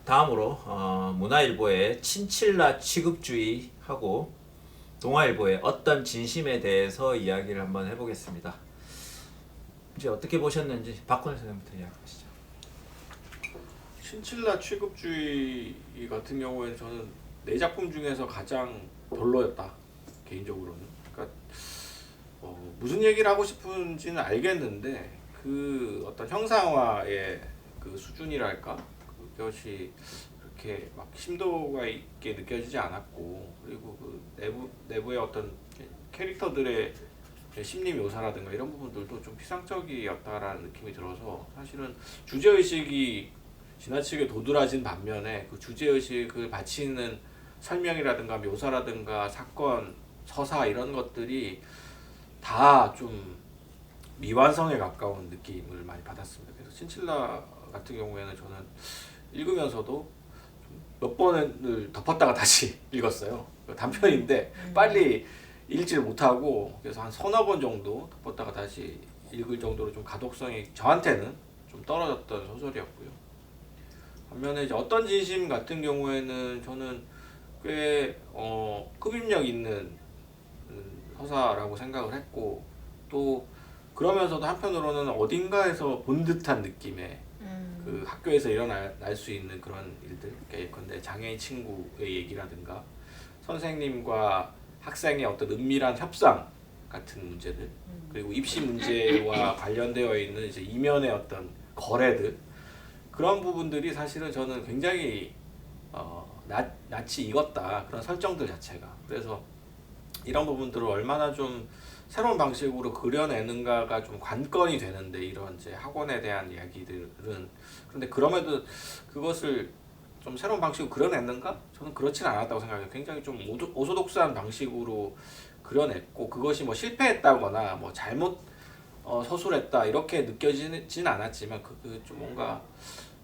다음으로 문화일보의 친칠라 취급주의하고 동아일보의 어떤 진심에 대해서 이야기를 한번 해보겠습니다. 이제 어떻게 보셨는지 박근혜 선생님부터 이야기하시죠. 친칠라 취급주의 같은 경우에는 저는 네 작품 중에서 가장 별로였다, 개인적으로는. 그러니까 무슨 얘기를 하고 싶은지는 알겠는데 그 어떤 형상화의 그 수준이랄까, 그것이 그렇게 막 심도가 있게 느껴지지 않았고, 그리고 그 내부의 어떤 캐릭터들의 심리 묘사라든가 이런 부분들도 좀 피상적이었다라는 느낌이 들어서, 사실은 주제의식이 지나치게 도드라진 반면에 그 주제의식을 바치는 설명이라든가 묘사라든가 사건, 서사 이런 것들이 다 좀 미완성에 가까운 느낌을 많이 받았습니다. 그래서 친칠라 같은 경우에는 저는 읽으면서도 몇 번을 덮었다가 다시 읽었어요. 단편인데 빨리 읽지를 못하고, 그래서 한 서너 번 정도 덮었다가 다시 읽을 정도로 좀 가독성이 저한테는 좀 떨어졌던 소설이었고요. 반면에 이제 어떤 진심 같은 경우에는 저는 꽤 흡입력 있는 서사라고 생각을 했고, 또 그러면서도 한편으로는 어딘가에서 본 듯한 느낌의 그 학교에서 일어날 수 있는 그런 일들, 예컨대 장애인 친구의 얘기라든가 선생님과 학생의 어떤 은밀한 협상 같은 문제들, 그리고 입시 문제와 관련되어 있는 이제 이면의 어떤 거래들, 그런 부분들이 사실은 저는 굉장히 낯이 익었다, 그런 설정들 자체가. 그래서 이런 부분들을 얼마나 좀 새로운 방식으로 그려내는가가 좀 관건이 되는데, 이런 이제 학원에 대한 이야기들은. 그런데 그럼에도 그것을 좀 새로운 방식으로 그려냈는가? 저는 그렇진 않았다고 생각해요. 굉장히 좀 오소독스한 방식으로 그려냈고, 그것이 뭐 실패했다거나 뭐 잘못 서술했다 이렇게 느껴지진 않았지만, 그 좀 뭔가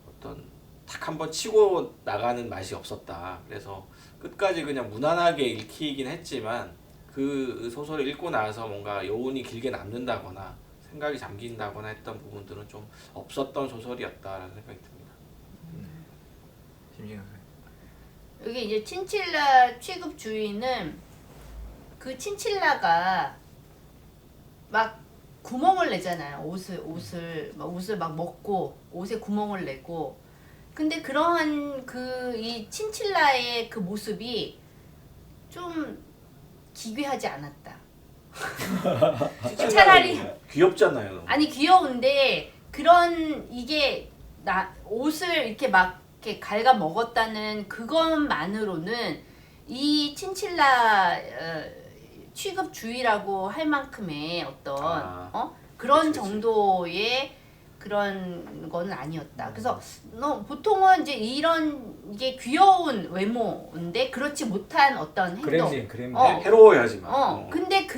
어떤 탁 한번 치고 나가는 맛이 없었다. 그래서 끝까지 그냥 무난하게 읽히긴 했지만, 그 소설을 읽고 나서 뭔가 여운이 길게 남는다거나 생각이 잠긴다거나 했던 부분들은 좀 없었던 소설이었다라는 생각이 듭니다. 심지어 여기 이제 친칠라 취급주의는 그 친칠라가 막 구멍을 내잖아요. 옷을 막 먹고 옷에 구멍을 내고. 근데 그러한 그 이 친칠라의 그 모습이 좀 기괴하지 않았다. 차라리 귀엽잖아요. 아니 귀여운데, 그런 이게 옷을 이렇게 막 이렇게 갉아 먹었다는 그것만으로는 이 친칠라 취급주의라고 할 만큼의 어떤 그런 그치. 정도의 그런 거는 아니었다. 그래서 보통은 이제 이런 이게 귀여운 외모인데 그렇지 못한 어떤 행동. 그램진. 해로워야지만. 근데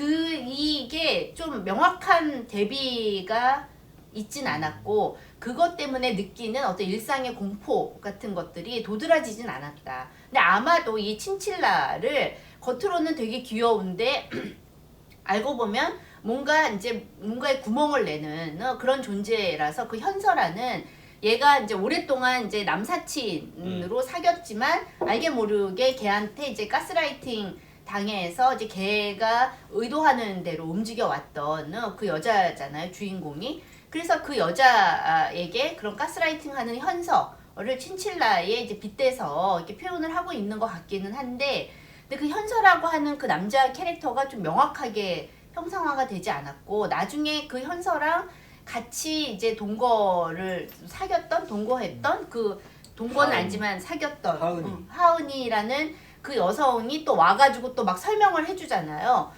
이게 좀 명확한 대비가 있진 않았고, 그것 때문에 느끼는 어떤 일상의 공포 같은 것들이 도드라지진 않았다. 근데 아마도 이 친칠라를 겉으로는 되게 귀여운데 알고 보면 뭔가에 구멍을 내는 그런 존재라서, 그 현서라는 얘가 이제 오랫동안 이제 남사친으로 사귀었지만 알게 모르게 걔한테 이제 가스라이팅 당해서 이제 걔가 의도하는 대로 움직여 왔던 그 여자잖아요, 주인공이. 그래서 그 여자에게 그런 가스라이팅 하는 현서를 친칠라에 이제 빗대서 이렇게 표현을 하고 있는 것 같기는 한데, 근데 그 현서라고 하는 그 남자 캐릭터가 좀 명확하게 형상화가 되지 않았고, 나중에 그 현서랑 같이 이제 동거했던 그 동거는 아니지만 사귀었던 하은이라는 그 여성이 또 와가지고 또 막 설명을 해주잖아요.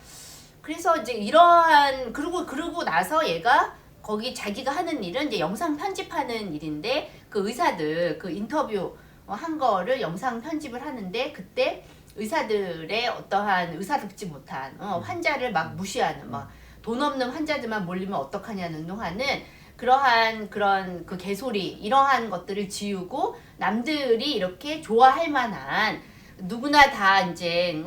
그래서 이제 이러한 그러고 나서 얘가 거기 자기가 하는 일은 이제 영상 편집하는 일인데, 그 의사들 그 인터뷰 한 거를 영상 편집을 하는데, 그때 의사들의 어떠한 의사답지 못한 환자를 막 무시하는, 막 돈 없는 환자들만 몰리면 어떡하냐는 하는 그러한 그런 그 개소리, 이러한 것들을 지우고 남들이 이렇게 좋아할 만한, 누구나 다 이제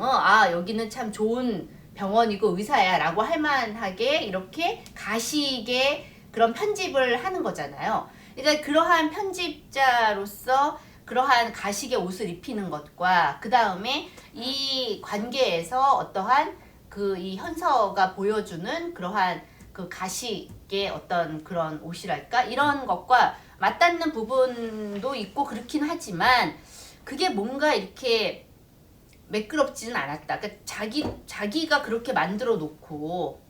여기는 참 좋은 병원이고 의사야 라고 할 만하게 이렇게 가식의 그런 편집을 하는 거잖아요. 그러니까 그러한 편집자로서 그러한 가식의 옷을 입히는 것과 그 다음에 이 관계에서 어떠한 그 이 현서가 보여주는 그러한 그 가식의 어떤 그런 옷이랄까 이런 것과 맞닿는 부분도 있고 그렇긴 하지만 그게 뭔가 이렇게 매끄럽지는 않았다. 그러니까 자기가 그렇게 만들어 놓고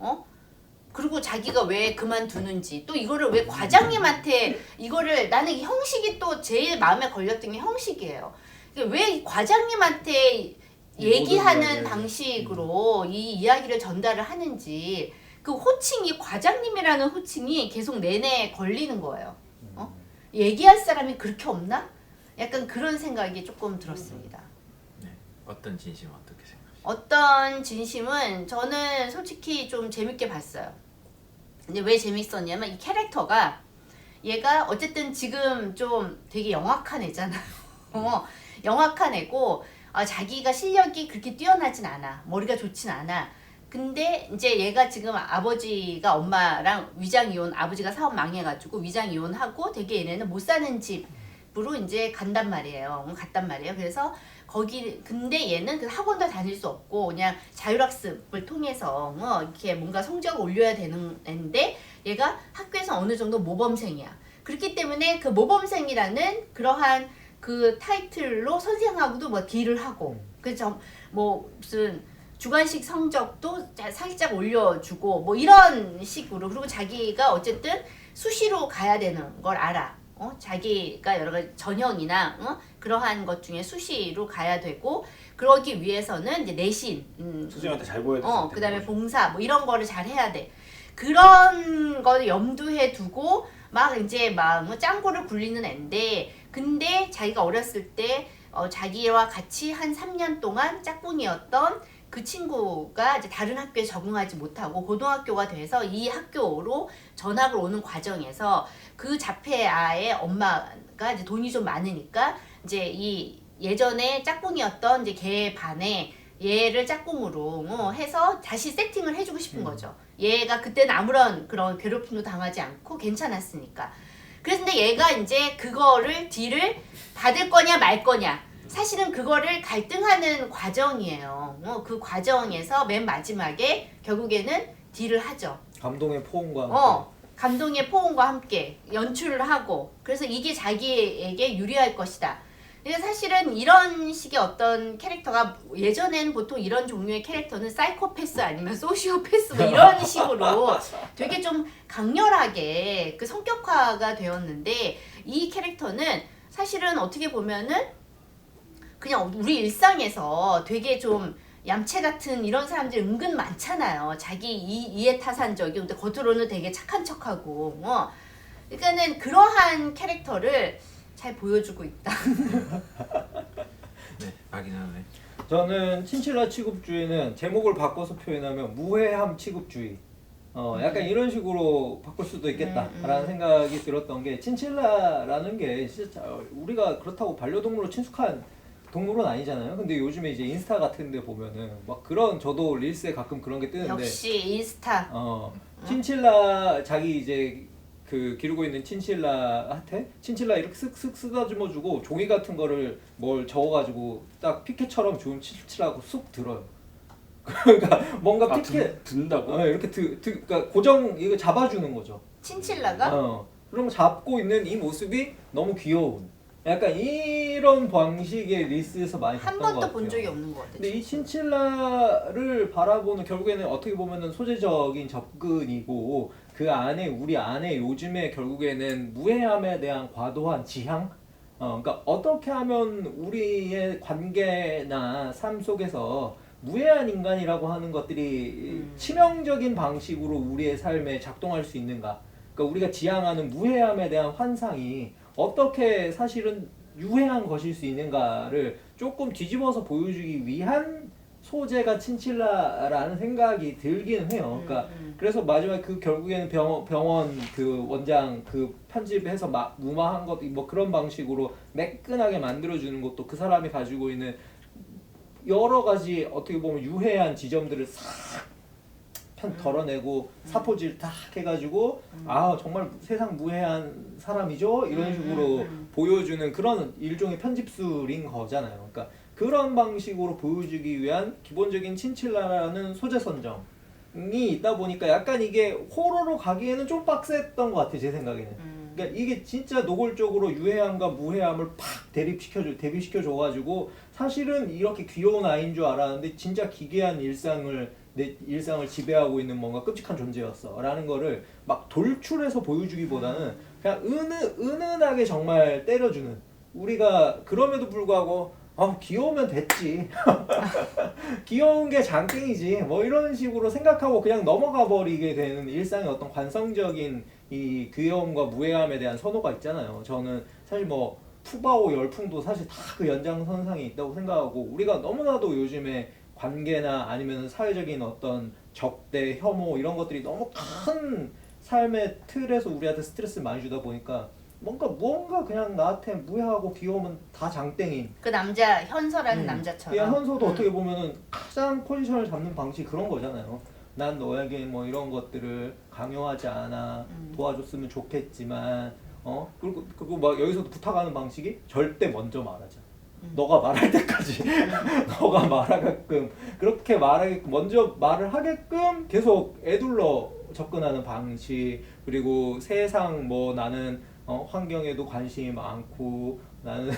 그리고 자기가 왜 그만두는지 또 이거를 왜 과장님한테 이거를 나는 이 형식이 또 제일 마음에 걸렸던 게 형식이에요. 그러니까 왜 과장님한테 얘기하는 방식으로 이 이야기를 전달을 하는지 그 호칭이 과장님이라는 호칭이 계속 내내 걸리는 거예요. 얘기할 사람이 그렇게 없나? 약간 그런 생각이 조금 들었습니다. 네. 어떤 진심 어떻게 생각하세요? 어떤 진심은 저는 솔직히 좀 재밌게 봤어요. 근데 왜 재밌었냐면 이 캐릭터가 얘가 어쨌든 지금 좀 되게 영악한 애잖아요. 영악한 애고 자기가 실력이 그렇게 뛰어나진 않아. 머리가 좋진 않아. 근데 이제 얘가 지금 아버지가 엄마랑 위장 이혼, 아버지가 사업 망해가지고 위장 이혼하고 되게 얘네는 못 사는 집으로 이제 갔단 말이에요. 그래서 거기 근데 얘는 그 학원도 다닐 수 없고 그냥 자율학습을 통해서 이렇게 뭔가 성적을 올려야 되는 애인데 얘가 학교에서 어느 정도 모범생이야. 그렇기 때문에 그 모범생이라는 그러한 그 타이틀로 선생하고도 뭐 딜을 하고 그래서 뭐 무슨 주관식 성적도 살짝 올려주고 뭐 이런 식으로 그리고 자기가 어쨌든 수시로 가야 되는 걸 알아. 자기가 여러 가지 전형이나 그러한 것 중에 수시로 가야 되고 그러기 위해서는 이제 내신 선생님한테 잘 보여야 돼. 그다음에 봉사 뭐 이런 거를 잘 해야 돼. 그런 거를 염두에 두고 막 이제 막 짱구를 굴리는 앤데 근데 자기가 어렸을 때 자기와 같이 한 3년 동안 짝꿍이었던 그 친구가 이제 다른 학교에 적응하지 못하고 고등학교가 돼서 이 학교로 전학을 오는 과정에서 그 자폐아의 엄마가 이제 돈이 좀 많으니까 이제 이 예전에 짝꿍이었던 이제 걔 반에 얘를 짝꿍으로 해서 다시 세팅을 해주고 싶은 거죠. 얘가 그때는 아무런 그런 괴롭힘도 당하지 않고 괜찮았으니까. 그래서 근데 얘가 이제 그거를 딜을 받을 거냐 말 거냐 사실은 그거를 갈등하는 과정이에요. 그 과정에서 맨 마지막에 결국에는 딜을 하죠. 감동의 포옹과 함께. 감동의 포옹과 함께 연출을 하고 그래서 이게 자기에게 유리할 것이다. 근데 사실은 이런 식의 어떤 캐릭터가 예전에는 보통 이런 종류의 캐릭터는 사이코패스 아니면 소시오패스 뭐 이런 식으로 되게 좀 강렬하게 그 성격화가 되었는데 이 캐릭터는 사실은 어떻게 보면은 그냥 우리 일상에서 되게 좀 얌체 같은 이런 사람들이 은근 많잖아요. 자기 이해타산적이고 근데 겉으로는 되게 착한 척하고 그러니까는 그러한 캐릭터를 잘 보여주고 있다. 네, 박인환. 저는 친칠라 취급주의는 제목을 바꿔서 표현하면 무해함 취급주의. 약간 이런 식으로 바꿀 수도 있겠다라는 생각이 들었던 게 친칠라라는 게 진짜 우리가 그렇다고 반려동물로 친숙한 동물은 아니잖아요. 근데 요즘에 이제 인스타 같은 데 보면은 막 그런 저도 릴스에 가끔 그런 게 뜨는데 역시 인스타. 친칠라 자기 이제 그 기르고 있는 친칠라한테 친칠라 이렇게 쓱쓱 쓰다듬어 주고 종이 같은 거를 뭘 적어가지고 딱 피켓처럼 주면 친칠라고 쑥 들어요. 그러니까 뭔가 피켓 든다고? 이렇게 그러니까 고정 이거 잡아주는 거죠. 친칠라가? 그럼 잡고 있는 이 모습이 너무 귀여운. 약간 이런 방식의 릴스에서 많이 한 봤던 것 번도 같아요. 본 적이 없는 것 같아요. 근데 이 친칠라를 바라보는 결국에는 어떻게 보면은 소재적인 접근이고 그 안에 우리 안에 요즘에 결국에는 무해함에 대한 과도한 지향 그러니까 어떻게 하면 우리의 관계나 삶 속에서 무해한 인간이라고 하는 것들이 치명적인 방식으로 우리의 삶에 작동할 수 있는가 그러니까 우리가 지향하는 무해함에 대한 환상이 어떻게 사실은 유해한 것일 수 있는가를 조금 뒤집어서 보여주기 위한 소재가 친칠라라는 생각이 들기는 해요. 그러니까 그래서 마지막에 그 결국에는 병원 그 원장 그 편집해서 막 무마한 것 뭐 그런 방식으로 매끈하게 만들어주는 것도 그 사람이 가지고 있는 여러 가지 어떻게 보면 유해한 지점들을 싹 편 덜어내고 사포질 딱 해가지고 아 정말 세상 무해한 사람이죠 이런 식으로 보여주는 그런 일종의 편집술인 거잖아요. 그러니까 그런 방식으로 보여주기 위한 기본적인 친칠라라는 소재 선정이 있다 보니까 약간 이게 호러로 가기에는 좀 빡셌던 것 같아요 제 생각에는. 그러니까 이게 진짜 노골적으로 유해함과 무해함을 팍 대비시켜줘가지고 사실은 이렇게 귀여운 아이인 줄 알았는데 진짜 기괴한 내 일상을 지배하고 있는 뭔가 끔찍한 존재였어라는 거를 막 돌출해서 보여주기보다는 그냥 은은하게 정말 때려주는 우리가 그럼에도 불구하고 귀여우면 됐지 귀여운 게 장땡이지 뭐 이런 식으로 생각하고 그냥 넘어가 버리게 되는 일상의 어떤 관성적인 이 귀여움과 무해함에 대한 선호가 있잖아요. 저는 사실 뭐 푸바오 열풍도 사실 다 그 연장선상에 있다고 생각하고 우리가 너무나도 요즘에 관계나 아니면 사회적인 어떤 적대, 혐오 이런 것들이 너무 큰 삶의 틀에서 우리한테 스트레스를 많이 주다 보니까 무언가 그냥 나한테 무해하고 귀여우면 다 장땡인. 그 남자 현서라는 남자처럼. 현서도 어떻게 보면은 가장 포지션을 잡는 방식이 그런 거잖아요. 난 너에게 뭐 이런 것들을 강요하지 않아 도와줬으면 좋겠지만 그리고 막 여기서도 부탁하는 방식이 절대 먼저 말하자. 너가 말할 때까지 너가 말하게끔 그렇게 말하게끔 먼저 말을 하게끔 계속 애둘러 접근하는 방식 그리고 세상 뭐 나는 환경에도 관심이 많고 나는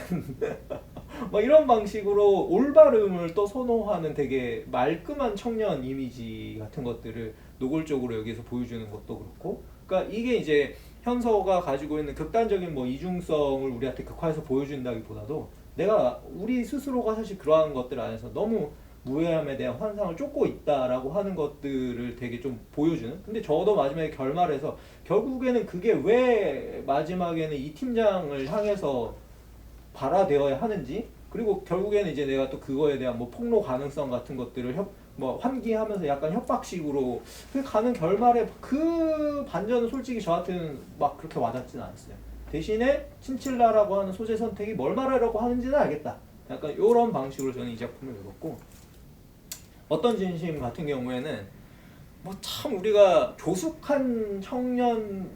뭐 이런 방식으로 올바름을 또 선호하는 되게 말끔한 청년 이미지 같은 것들을 노골적으로 여기서 보여주는 것도 그렇고 그러니까 이게 이제 현서가 가지고 있는 극단적인 뭐 이중성을 우리한테 극화해서 보여준다기보다도 내가 우리 스스로가 사실 그러한 것들 안에서 너무 무해함에 대한 환상을 쫓고 있다라고 하는 것들을 되게 좀 보여주는 근데 저도 마지막에 결말에서 결국에는 그게 왜 마지막에는 이 팀장을 향해서 발화되어야 하는지 그리고 결국에는 이제 내가 또 그거에 대한 뭐 폭로 가능성 같은 것들을 환기하면서 약간 협박식으로 가는 결말에 그 반전은 솔직히 저한테는 막 그렇게 와닿지는 않았어요. 대신에 친칠라라고 하는 소재 선택이 뭘 말하려고 하는지는 알겠다. 약간 이런 방식으로 저는 이 작품을 읽었고 어떤 진심 같은 경우에는 뭐 참 우리가 조숙한 청소년?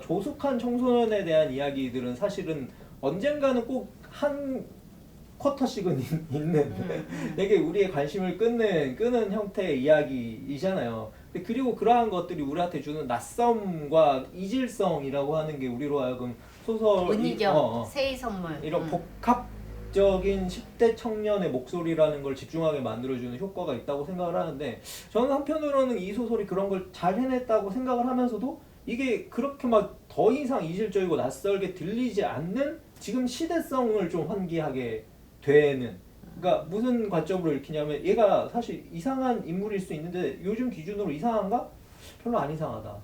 조숙한 청소년에 대한 이야기들은 사실은 언젠가는 꼭 한 쿼터씩은 있는 되게 우리의 관심을 끄는 형태의 이야기이잖아요. 그리고 그러한 것들이 우리한테 주는 낯섦과 이질성이라고 하는 게 우리로 하여금 소설 문희경 새해 선물 이런 복합적인 10대 청년의 목소리라는 걸 집중하게 만들어주는 효과가 있다고 생각을 하는데 저는 한편으로는 이 소설이 그런 걸 잘 해냈다고 생각을 하면서도 이게 그렇게 막 더 이상 이질적이고 낯설게 들리지 않는 지금 시대성을 좀 환기하게 되는 그러니까 무슨 관점으로 읽히냐면 얘가 사실 이상한 인물일 수 있는데 요즘 기준으로 이상한가? 별로 안 이상하다.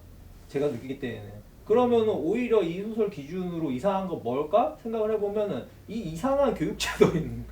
제가 느끼기 때문에. 그러면 오히려 이 소설 기준으로 이상한 거 뭘까? 생각을 해보면은 이 이상한 교육제도인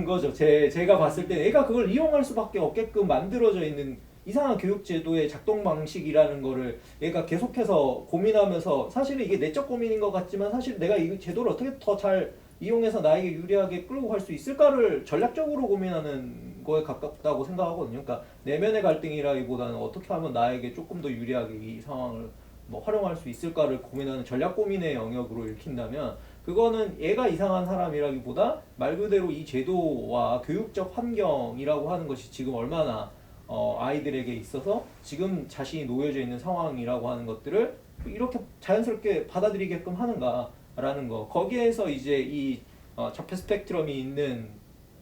거죠. 제가 봤을 때 얘가 그걸 이용할 수밖에 없게끔 만들어져 있는 이상한 교육제도의 작동 방식이라는 거를 얘가 계속해서 고민하면서 사실은 이게 내적 고민인 것 같지만 사실 내가 이 제도를 어떻게 더 잘 이용해서 나에게 유리하게 끌고 갈 수 있을까를 전략적으로 고민하는 거에 가깝다고 생각하거든요. 그러니까 내면의 갈등이라기보다는 어떻게 하면 나에게 조금 더 유리하게 이 상황을 뭐 활용할 수 있을까를 고민하는 전략 고민의 영역으로 읽힌다면 그거는 얘가 이상한 사람이라기보다 말 그대로 이 제도와 교육적 환경이라고 하는 것이 지금 얼마나 아이들에게 있어서 지금 자신이 놓여져 있는 상황이라고 하는 것들을 이렇게 자연스럽게 받아들이게끔 하는가라는 거. 거기에서 이제 이 적폐 스펙트럼이 있는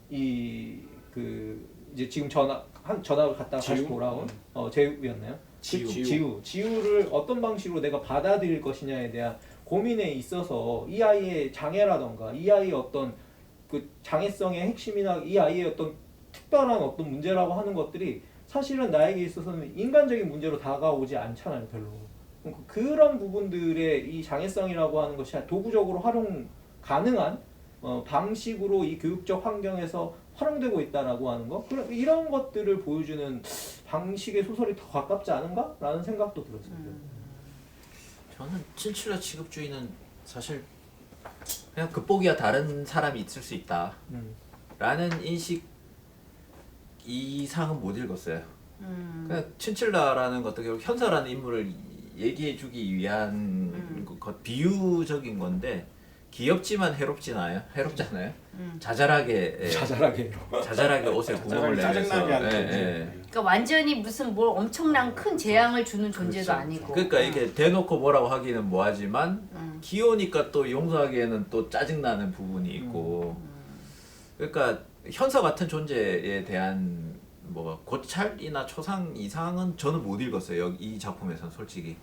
이제 지금 전학을 갔다가 다시 돌아온 제우였나요? 지우를 어떤 방식으로 내가 받아들일 것이냐에 대한 고민에 있어서 이 아이의 장애라던가 이 아이의 어떤 그 장애성의 핵심이나 이 아이의 어떤 특별한 어떤 문제라고 하는 것들이 사실은 나에게 있어서는 인간적인 문제로 다가오지 않잖아요, 별로. 그런 부분들의 이 장애성이라고 하는 것이 도구적으로 활용 가능한 방식으로 이 교육적 환경에서 활용되고 있다라고 하는 거, 이런 것들을 보여주는 방식의 소설이 더 가깝지 않은가? 라는 생각도 들었어요. 저는 친칠라 취급주의는 사실 그냥 극복이야 다른 사람이 있을 수 있다 라는 인식 이상은 못 읽었어요. 그러니까 친칠라라는 것도 결국 현서라는 인물을 얘기해주기 위한 비유적인 건데 귀엽지만 해롭잖아요. 자잘하게 자잘하게 옷에 구멍을 짜증나게 내면서 하는 존재. 그러니까 완전히 무슨 뭘 엄청난 큰 재앙을 주는 존재도 그렇죠. 아니고. 그러니까 이게 대놓고 뭐라고 하기는 뭐하지만 귀여우니까 또 용서하기에는 또 짜증나는 부분이 있고 그러니까 현서 같은 존재에 대한 뭐 고찰이나 초상 이상은 저는 못 읽었어요. 이 작품에서는 솔직히.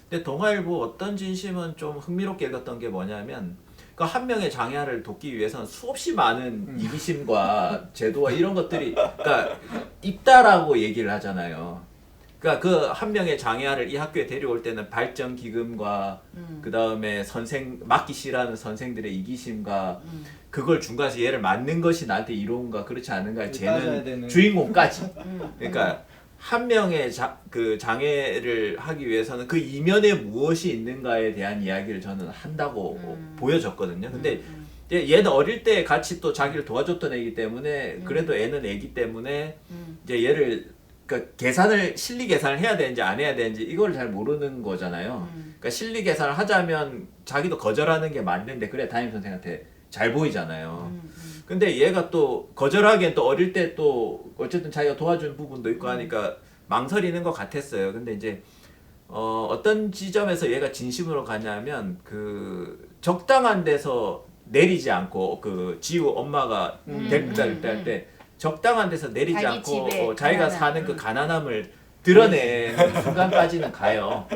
근데 동아일보 어떤 진심은 좀 흥미롭게 읽었던 게 뭐냐면 그 한 명의 장야를 돕기 위해서는 수없이 많은 이기심과 제도와 이런 것들이 그러니까 있다라고 얘기를 하잖아요. 그러니까 그 한 명의 장야를 이 학교에 데려올 때는 발전 기금과 그 다음에 선생 맡기 싫어하는 선생들의 이기심과 그걸 중간에서 얘를 맞는 것이 나한테 이로운가 그렇지 않은가 따져야 되는. 쟤는 주인공까지. 그러니까 한 명의 그 장애를 하기 위해서는 그 이면에 무엇이 있는가에 대한 이야기를 저는 한다고 보여졌거든요. 근데 얘는 어릴 때 같이 또 자기를 도와줬던 애기 때문에 그래도 애는 애기 때문에 이제 얘를 그러니까 실리 계산을 해야 되는지 안 해야 되는지 이걸 잘 모르는 거잖아요. 그러니까 실리 계산을 하자면 자기도 거절하는 게 맞는데 그래 담임 선생한테 잘 보이잖아요. 근데 얘가 또 거절하기엔 또 어릴 때 또 어쨌든 자기가 도와준 부분도 있고 하니까 망설이는 것 같았어요. 근데 이제 어떤 지점에서 얘가 진심으로 가냐면 그 적당한 데서 내리지 않고 그 지우 엄마가 데리고 할 때 적당한 데서 내리지 자기 않고 집에 자기가 가난함. 사는 그 가난함을 드러내는 순간까지는 가요.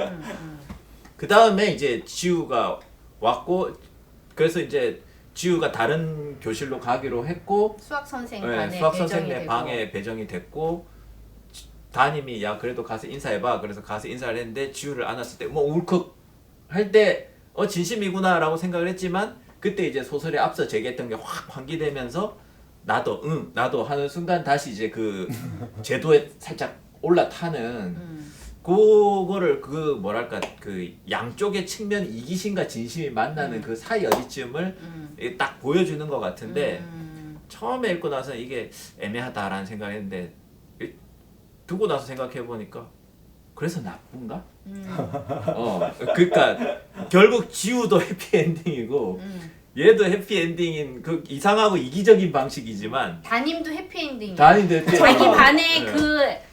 그 다음에 이제 지우가 왔고 그래서 이제 지우가 다른 교실로 가기로 했고 수학 선생 네, 반에 수학 배정이 선생님 되고. 방에 배정이 됐고 담임이 야 그래도 가서 인사해봐 그래서 가서 인사를 했는데 지우를 안았을 때 뭐 울컥 할 때 진심이구나라고 생각을 했지만 그때 이제 소설에 앞서 제기했던 게 확 환기되면서 나도 하는 순간 다시 이제 그 제도에 살짝 올라타는 그거를 그 뭐랄까 그 양쪽의 측면 이기심과 진심이 만나는 그 사이 어디쯤을 딱 보여주는 것 같은데 처음에 읽고 나서 이게 애매하다라는 생각을 했는데 두고 나서 생각해 보니까 그래서 나쁜가? 그러니까 결국 지우도 해피엔딩이고 얘도 해피엔딩인 그 이상하고 이기적인 방식이지만 담임도 해피엔딩이야. 담임도 해피엔딩. 자기 반에 네.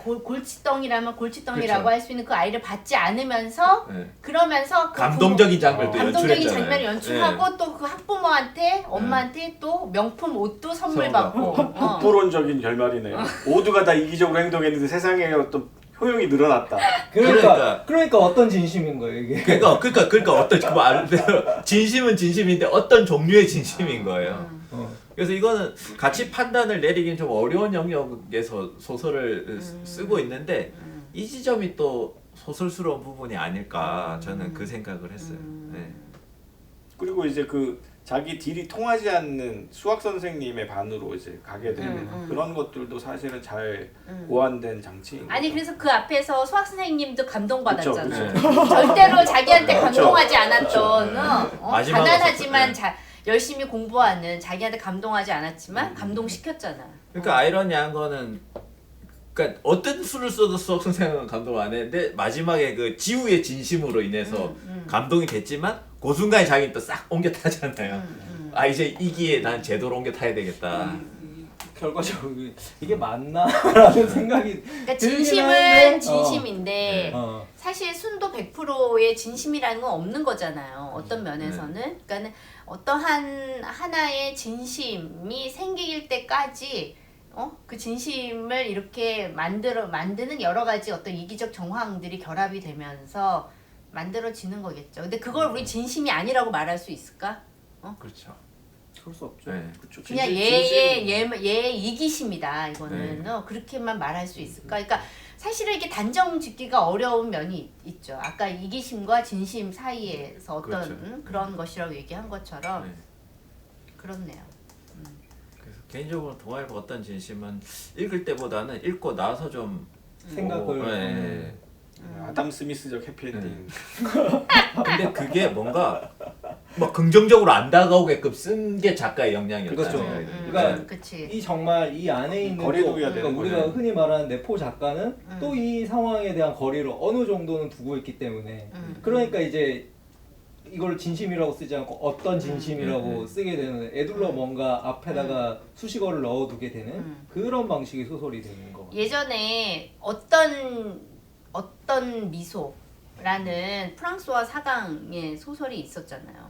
그 골치덩이라면 골치덩이라고 그렇죠. 할 수 있는 그 아이를 받지 않으면서 네. 그러면서 그 감동적인 장면도 감동적인 연출했잖아요. 장면을 연출하고 네. 또 그 학부모한테 엄마한테 또 명품 옷도 선물 선물 받고 극보론적인 결말이네요. 모두가 다 이기적으로 행동했는데 세상에 어떤 효용이 늘어났다. 그러니까 어떤 진심인 거예요 이게? 그러니까 어떤 그 말대로 진심은 진심인데 어떤 종류의 진심인 거예요. 그래서 이거는 같이 판단을 내리긴 좀 어려운 영역에서 소설을 쓰고 있는데 이 지점이 또 소설스러운 부분이 아닐까 저는 그 생각을 했어요. 네. 그리고 이제 그 자기 딜이 통하지 않는 수학 선생님의 반으로 이제 가게 되는 그런 것들도 사실은 잘 고안된 장치인 거죠. 아니 그래서 그 앞에서 수학 선생님도 감동받았잖아. 그쵸. 절대로 자기한테 그쵸. 감동하지 않았던 마지막으로 가난하지만 네. 열심히 공부하는 자기한테 감동하지 않았지만 감동시켰잖아. 그러니까 아이러니한 거는 그러니까 어떤 수를 써도 수학 선생은 감동 안 했는데 마지막에 그 지우의 진심으로 인해서 감동이 됐지만 그 순간에 자기는 또 싹 옮겨 타잖아요. 아 이제 이기에 난 제도로 옮겨 타야 되겠다. 결과적으로 이게 맞나라는 생각이 그러니까 들긴 진심은 하는데, 진심인데 어. 사실 순도 100%의 진심이라는 건 없는 거잖아요. 어떤 면에서는. 그러니까는 어떠한 하나의 진심이 생길 때까지 그 진심을 이렇게 만드는 여러 가지 어떤 이기적 정황들이 결합이 되면서 만들어지는 거겠죠. 근데 그걸 우리 진심이 아니라고 말할 수 있을까? 그렇죠. 그럴 수 없죠. 네. 그쵸. 그냥 진심. 얘의 이기심이다 이거는 그렇게만 말할 수 있을까? 그러니까 사실은 이게 단정 짓기가 어려운 면이 있죠. 아까 이기심과 진심 사이에서 어떤 그렇죠. 그런 것이라고 얘기한 것처럼 네. 그렇네요. 그래서 개인적으로 동아일보 어떤 진심은 읽을 때보다는 읽고 나서 좀 생각을 네. 아담 스미스적 해피엔딩. 근데 그게 뭔가 막 긍정적으로 안 다가오게끔 쓴 게 작가의 역량이었다. 그렇죠. 생각이 그러니까 듭니다. 그치. 이 정말 이 안에 있는 거리두기가 또, 그러니까 되는 우리가 거죠. 흔히 말하는 내포 작가는 또 이 상황에 대한 거리를 어느 정도는 두고 있기 때문에 그러니까 이제 이걸 진심이라고 쓰지 않고 어떤 진심이라고 쓰게 되는 애둘러 뭔가 앞에다가 수식어를 넣어두게 되는 그런 방식의 소설이 되는 거. 예전에 어떤 미소라는 프랑스와 사강의 소설이 있었잖아요.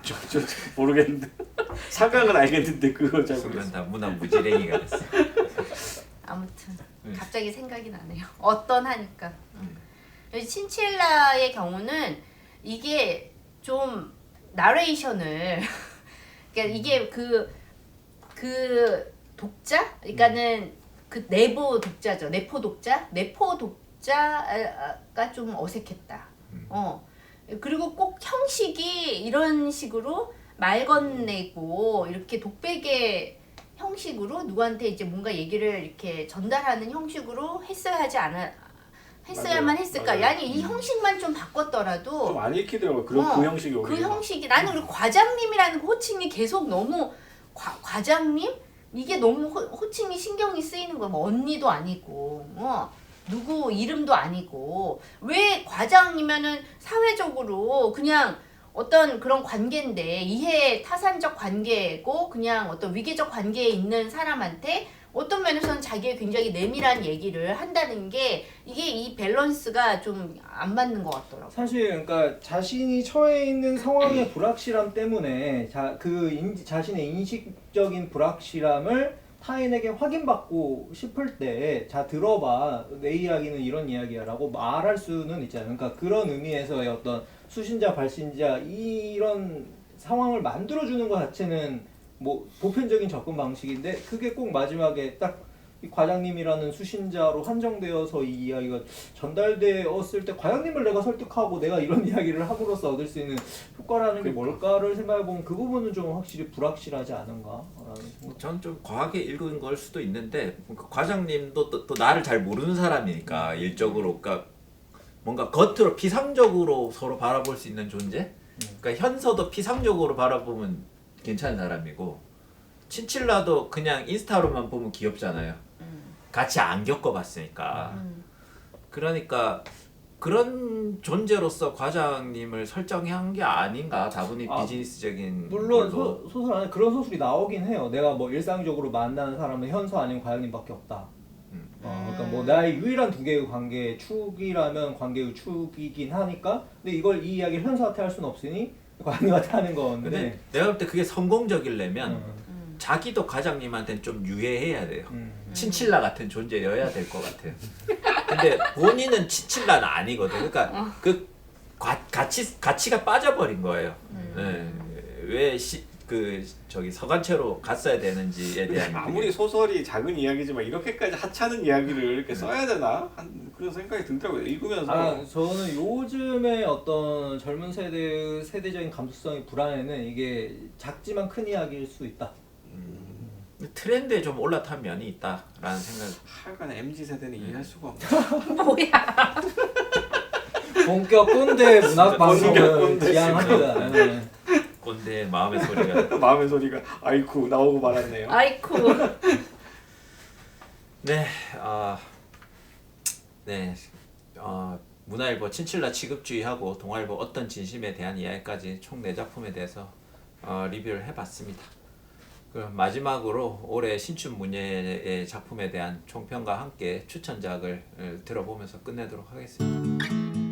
저 모르겠는데 사강은 알겠는데 그거 잘 순간 모르겠어. 다 문화 무지랭이가 됐어. 아무튼 갑자기 생각이 나네요. 어떤 하니까. 여기 친칠라의 경우는 이게 좀 나레이션을 그러니까 이게 그 독자, 그러니까는 그 내부 독자죠. 내포 독자가 좀 어색했다. 그리고 꼭 형식이 이런 식으로 말 건네고 이렇게 독백의 형식으로 누구한테 이제 뭔가 얘기를 이렇게 전달하는 형식으로 했어야만 했을까? 맞아요. 아니 이 형식만 좀 바꿨더라도 좀 안 읽히더라고요. 그런 그 형식이 그 오히려. 형식이 나는 그리고 과장님이라는 호칭이 계속 너무 과장님 이게 너무 호칭이 신경이 쓰이는 거야. 뭐 언니도 아니고 누구 이름도 아니고 왜 과장이면은 사회적으로 그냥 어떤 그런 관계인데 이해 타산적 관계고 그냥 어떤 위계적 관계에 있는 사람한테 어떤 면에서는 자기의 굉장히 내밀한 얘기를 한다는 게 이게 이 밸런스가 좀 안 맞는 것 같더라고. 사실 그러니까 자신이 처해 있는 상황의 불확실함 때문에 자신의 인식적인 불확실함을 타인에게 확인받고 싶을 때 자 들어봐 내 이야기는 이런 이야기야라고 말할 수는 있잖아요. 그러니까 그런 의미에서의 어떤 수신자 발신자 이런 상황을 만들어주는 것 자체는 뭐 보편적인 접근 방식인데 그게 꼭 마지막에 딱 이 과장님이라는 수신자로 한정되어서 이 이야기가 전달되었을 때 과장님을 내가 설득하고 내가 이런 이야기를 함으로써 얻을 수 있는 효과라는 게 뭘까를 생각해보면 그 부분은 좀 확실히 불확실하지 않은가라는 생각. 전 좀 과하게 읽은 걸 수도 있는데 그 과장님도 또 나를 잘 모르는 사람이니까 일적으로 그러니까 뭔가 겉으로 피상적으로 서로 바라볼 수 있는 존재. 그러니까 현서도 피상적으로 바라보면 괜찮은 사람이고 친칠라도 그냥 인스타로만 보면 귀엽잖아요. 같이 안 겪어봤으니까. 그러니까 그런 존재로서 과장님을 설정한 게 아닌가 다분히 비즈니스적인 물론 걸로. 소설 안에 그런 소설이 나오긴 해요. 내가 뭐 일상적으로 만나는 사람은 현서 아니면 과장님밖에 없다. 그러니까 뭐 나의 유일한 두 개의 관계의 축이라면 관계의 축이긴 하니까 근데 이 이야기를 현서한테 할 수는 없으니 과장님한테 하는 건데 근데 내가 볼 때 그게 성공적이려면 자기도 과장님한테는 좀 유해해야 돼요. 친칠라 같은 존재여야 될 것 같아요. 근데 본인은 친칠라는 아니거든. 그러니까 그 가치가 빠져버린 거예요. 왜 저기 서간체로 갔어야 되는지에 대한 아무리 소설이 작은 이야기지만 이렇게까지 하찮은 이야기를 이렇게 써야 되나? 그런 생각이 들더라고요. 읽으면서. 저는 요즘에 어떤 젊은 세대적인 감수성의 불안에는 이게 작지만 큰 이야기일 수 있다. 트렌드에 좀 올라탄 면이 있다라는 생각. 하여간 MZ 세대는 이해할 수가 없네. 뭐야? 본격 꼰대 문학 본격 방송을 꼰대 지향합니다. 네. 꼰대 마음의 소리가. 마음의 소리가 아이쿠 나오고 말았네요. 아이쿠. 네, 문화일보 친칠라 취급주의하고 동아일보 어떤 진심에 대한 이야기까지 총 4작품에 대해서 리뷰를 해봤습니다. 그럼 마지막으로 올해 신춘문예의 작품에 대한 총평과 함께 추천작을 들어보면서 끝내도록 하겠습니다.